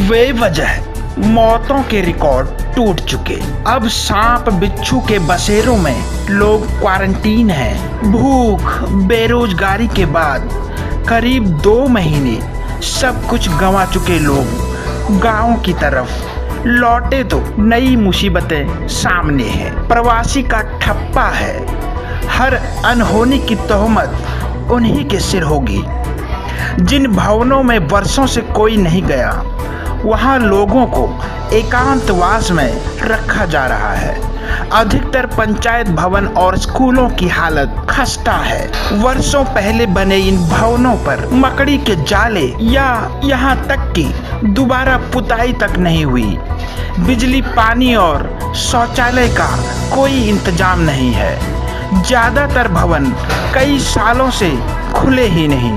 वे वजह मौतों के रिकॉर्ड टूट चुके। अब सांप बिच्छू के बसेरों में लोग क्वारंटीन हैं। भूख बेरोजगारी के बाद करीब 2 महीने सब कुछ गंवा चुके लोग गांव की तरफ लौटे तो नई मुसीबतें सामने हैं। प्रवासी का ठप्पा है, हर अनहोनी की तोहमत उन्हीं के सिर होगी। जिन भवनों में वर्षों से कोई नहीं गया, वहां लोगों को एकांतवास में रखा जा रहा है। अधिकतर पंचायत भवन और स्कूलों की हालत खस्ता है। वर्षों पहले बने इन भवनों पर मकड़ी के जाले या यहाँ तक कि दोबारा पुताई तक नहीं हुई। बिजली, पानी और शौचालय का कोई इंतजाम नहीं है। ज्यादातर भवन कई सालों से खुले ही नहीं।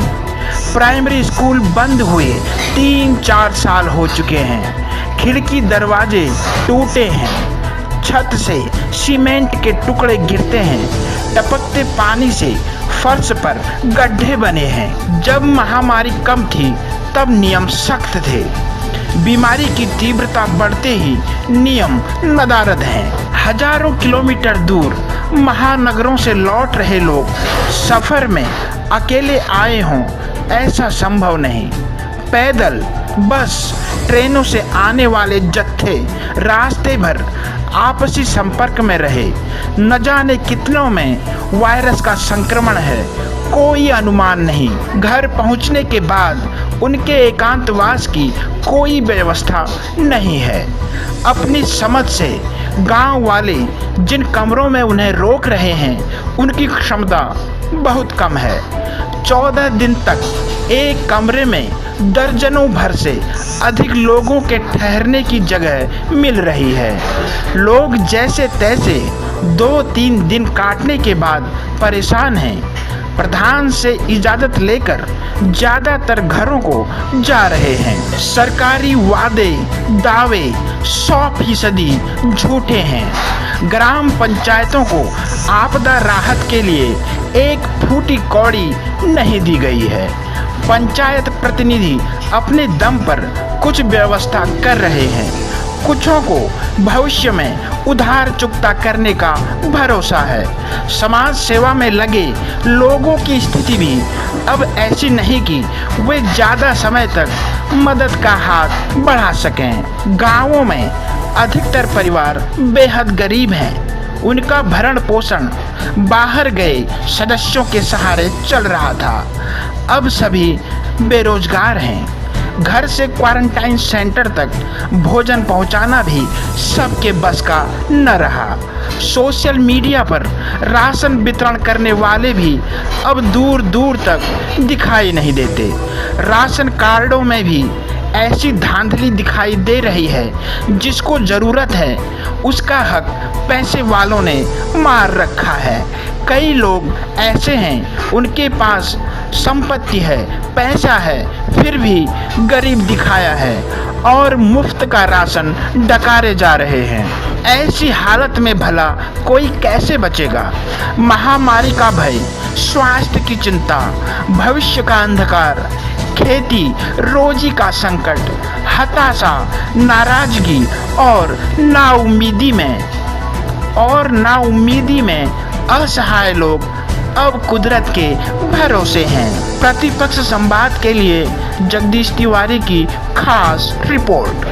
प्राइमरी स्कूल बंद हुए 3-4 साल हो चुके हैं। खिड़की दरवाजे टूटे हैं, छत से सीमेंट के टुकड़े गिरते हैं, टपकते पानी से फर्श पर गड्ढे बने हैं। जब महामारी कम थी तब नियम सख्त थे। बीमारी की तीव्रता बढ़ते ही नियम नदारद हैं। हजारों किलोमीटर दूर महानगरों से लौट रहे लोग सफर में अकेले आए हों, ऐसा संभव नहीं। पैदल, बस, ट्रेनों से आने वाले जत्थे रास्ते भर आपसी संपर्क में रहे। न जाने कितनों में वायरस का संक्रमण है, कोई अनुमान नहीं। घर पहुंचने के बाद उनके एकांतवास की कोई व्यवस्था नहीं है। अपनी समझ से गांव वाले जिन कमरों में उन्हें रोक रहे हैं, उनकी क्षमता बहुत कम है। 14 दिन तक एक कमरे में दर्जनों भर से अधिक लोगों के ठहरने की जगह मिल रही है। लोग जैसे तैसे 2-3 दिन काटने के बाद परेशान हैं। प्रधान से इजाज़त लेकर ज़्यादातर घरों को जा रहे हैं। सरकारी वादे दावे 100% झूठे हैं। ग्राम पंचायतों को आपदा राहत के लिए एक फूटी कौड़ी नहीं दी गई है। पंचायत प्रतिनिधि अपने दम पर कुछ व्यवस्था कर रहे हैं। कुछों को भविष्य में उधार चुकता करने का भरोसा है। समाज सेवा में लगे लोगों की स्थिति भी अब ऐसी नहीं कि वे ज़्यादा समय तक मदद का हाथ बढ़ा सकें। गांवों में अधिकतर परिवार बेहद गरीब हैं। उनका भरण पोषण बाहर गए सदस्यों के सहारे चल रहा था। अब सभी बेरोजगार हैं। घर से क्वारंटाइन सेंटर तक भोजन पहुंचाना भी सबके बस का न रहा। सोशल मीडिया पर राशन वितरण करने वाले भी अब दूर दूर तक दिखाई नहीं देते। राशन कार्डों में भी ऐसी धांधली दिखाई दे रही है, जिसको ज़रूरत है उसका हक पैसे वालों ने मार रखा है। कई लोग ऐसे हैं, उनके पास संपत्ति है, पैसा है, फिर भी गरीब दिखाया है और मुफ्त का राशन डकारे जा रहे हैं। ऐसी हालत में भला कोई कैसे बचेगा? महामारी का भय, स्वास्थ्य की चिंता, भविष्य का अंधकार, खेती रोजी का संकट, हताशा, नाराजगी और नाउम्मीदी में असहाय लोग अब कुदरत के भरोसे हैं। प्रतिपक्ष संवाद के लिए जगदीश तिवारी की खास रिपोर्ट।